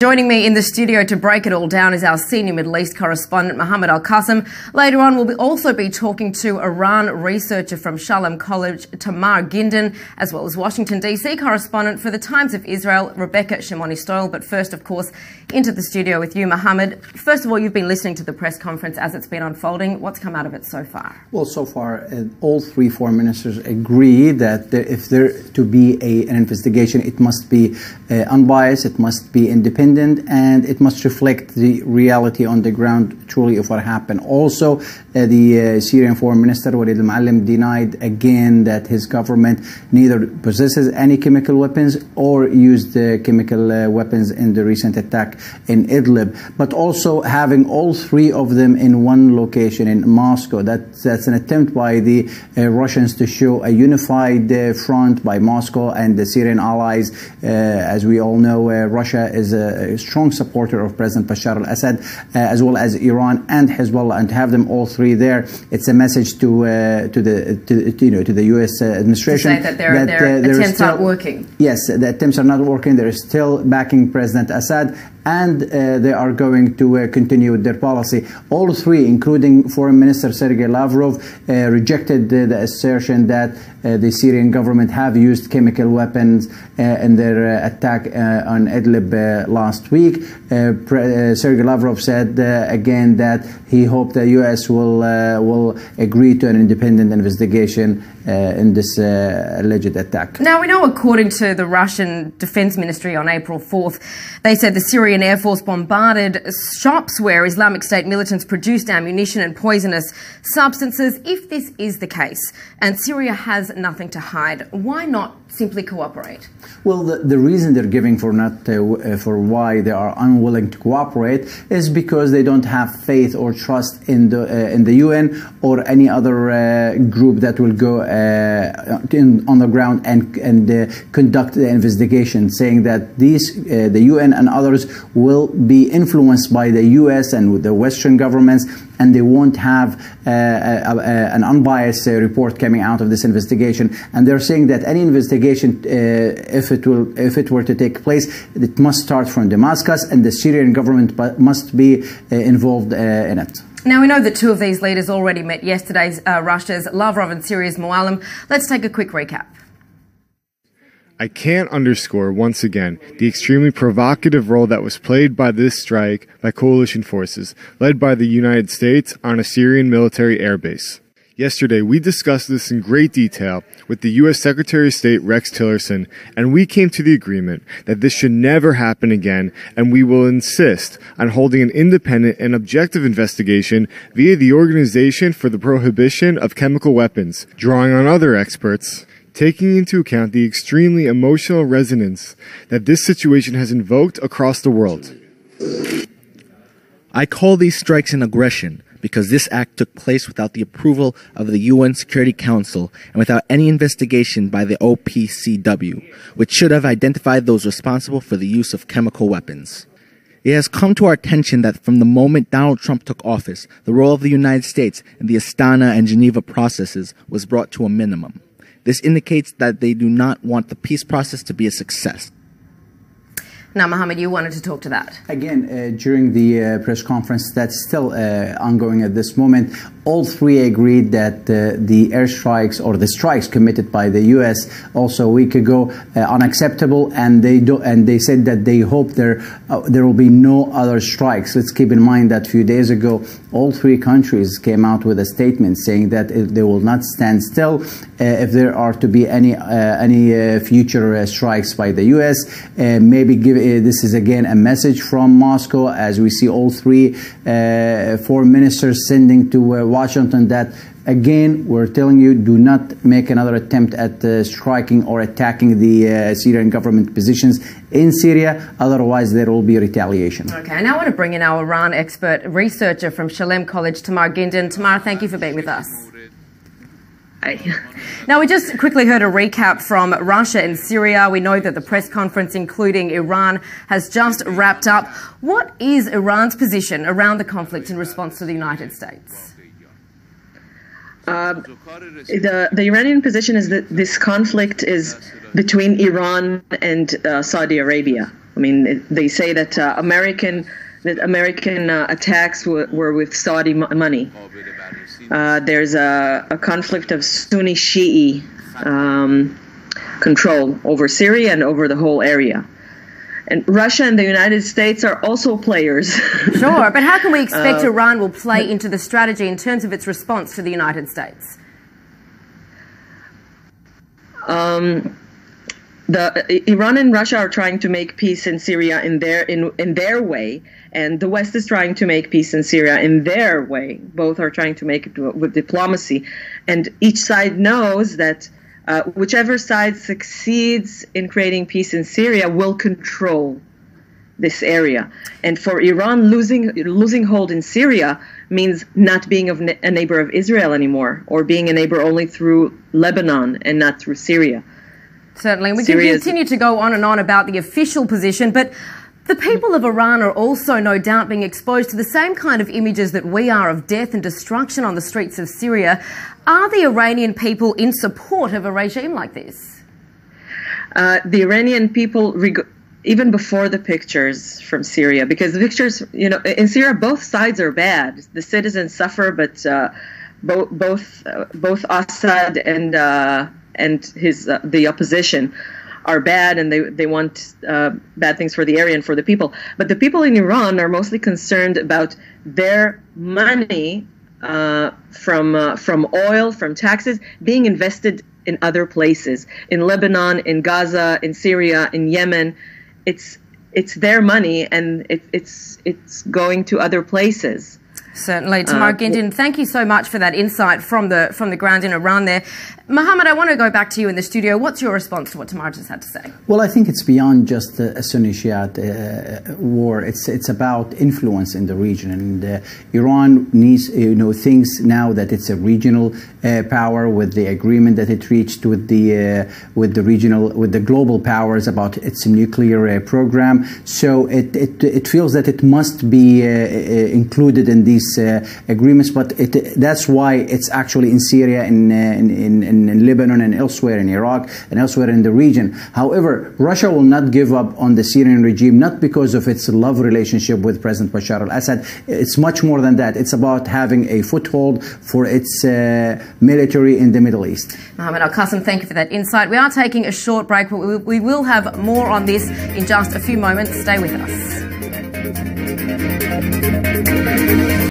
Joining me in the studio to break it all down is our senior Middle East correspondent, Mohammed Al-Qasim. Later on, we'll also be talking to Iran researcher from Shalom College, Tamar Gindin, as well as Washington, D.C. correspondent for the Times of Israel, Rebecca Shimoni-Stoyle. But first, of course, into the studio with you, Mohammed. First of all, you've been listening to the press conference as it's been unfolding. What's come out of it so far? Well, so far, all three foreign ministers agree that if there to be an investigation, it must be unbiased, it must be independent, and it must reflect the reality on the ground truly of what happened. Also, the Syrian foreign minister Walid al-Muallim denied again that his government neither possesses any chemical weapons or used chemical weapons in the recent attack in Idlib. But also having all three of them in one location in Moscow, that's an attempt by the Russians to show a unified front by Moscow and the Syrian allies. As we all know, Russia is a strong supporter of President Bashar al-Assad, as well as Iran and Hezbollah, and to have them all three there, it's a message to the U.S. administration to say that their attempts aren't working. Yes, the attempts are not working. They're still backing President Assad, and they are going to continue with their policy. All three, including Foreign Minister Sergei Lavrov, rejected the assertion that the Syrian government have used chemical weapons in their attack on Idlib last week. Sergei Lavrov said again that he hoped the U.S. will agree to an independent investigation in this alleged attack. Now, we know, according to the Russian Defense Ministry on April 4th, they said the Syrian Air Force bombarded shops where Islamic State militants produced ammunition and poisonous substances. If this is the case, and Syria has nothing to hide, why not simply cooperate? Well, the reason they're giving for why they are unwilling to cooperate is because they don't have faith or trust in the UN or any other group that will go on the ground and conduct the investigation, saying that the UN and others will be influenced by the US and the Western governments, and they won't have an unbiased report coming out of this investigation. And they're saying that any investigation, if it were to take place, it must start from Damascus, and the Syrian government must be involved in it. Now, we know that two of these leaders already met yesterday, Russia's Lavrov and Syria's Muallim. Let's take a quick recap. I can't underscore once again the extremely provocative role that was played by this strike by coalition forces, led by the United States on a Syrian military airbase. Yesterday, we discussed this in great detail with the U.S. Secretary of State Rex Tillerson, and we came to the agreement that this should never happen again, and we will insist on holding an independent and objective investigation via the Organization for the Prohibition of Chemical Weapons, drawing on other experts, taking into account the extremely emotional resonance that this situation has invoked across the world. I call these strikes an aggression because this act took place without the approval of the UN Security Council and without any investigation by the OPCW, which should have identified those responsible for the use of chemical weapons. It has come to our attention that from the moment Donald Trump took office, the role of the United States in the Astana and Geneva processes was brought to a minimum. This indicates that they do not want the peace process to be a success. Now, Mohammed, you wanted to talk to that. Again, during the press conference that's still ongoing at this moment, all three agreed that the airstrikes or the strikes committed by the U.S. also a week ago unacceptable, and they said that they hope there will be no other strikes. Let's keep in mind that a few days ago, all three countries came out with a statement saying that they will not stand still if there are to be any future strikes by the U.S. Maybe this is again a message from Moscow, as we see all three foreign ministers sending to Washington that, again, we're telling you, do not make another attempt at striking or attacking the Syrian government positions in Syria, otherwise there will be retaliation. Okay, now I want to bring in our Iran expert researcher from Shalom College, Tamar Gindin. Tamar, thank you for being with us. Now, we just quickly heard a recap from Russia and Syria. We know that the press conference, including Iran, has just wrapped up. What is Iran's position around the conflict in response to the United States? The Iranian position is that this conflict is between Iran and Saudi Arabia. mean, they say that American attacks were with Saudi money. There's a conflict of Sunni Shi'i control over Syria and over the whole area. And Russia and the United States are also players. Sure, but how can we expect Iran will play into the strategy in terms of its response to the United States? Iran and Russia are trying to make peace in Syria in their way, and the West is trying to make peace in Syria in their way. Both are trying to make it with diplomacy, and each side knows that whichever side succeeds in creating peace in Syria will control this area. And for Iran, losing hold in Syria means not being a neighbor of Israel anymore, or being a neighbor only through Lebanon and not through Syria. Certainly. We can continue to go on and on about the official position, but the people of Iran are also no doubt being exposed to the same kind of images that we are of death and destruction on the streets of Syria. Are the Iranian people in support of a regime like this? The Iranian people, even before the pictures from Syria, because the pictures, in Syria, both sides are bad. The citizens suffer, but both Assad and the opposition are bad, and they want bad things for the area and for the people. But the people in Iran are mostly concerned about their money from oil, from taxes, being invested in other places, in Lebanon, in Gaza, in Syria, in Yemen. It's their money, and it's going to other places. Certainly. Tamar Gindin, thank you so much for that insight from the ground in Iran there. Mohammed, I want to go back to you in the studio. What's your response to what Tamar just had to say? Well, I think it's beyond just a Sunni-Shiite war. It's about influence in the region. And Iran needs, thinks now that it's a regional power with the agreement that it reached with the global powers about its nuclear program. So it feels that it must be included in these agreements, but that's why it's actually in Syria, in Lebanon, and elsewhere in Iraq, and elsewhere in the region. However, Russia will not give up on the Syrian regime, not because of its love relationship with President Bashar al-Assad. It's much more than that. It's about having a foothold for its military in the Middle East. Mohammed Al-Qasim, thank you for that insight. We are taking a short break, but we will have more on this in just a few moments. Stay with us.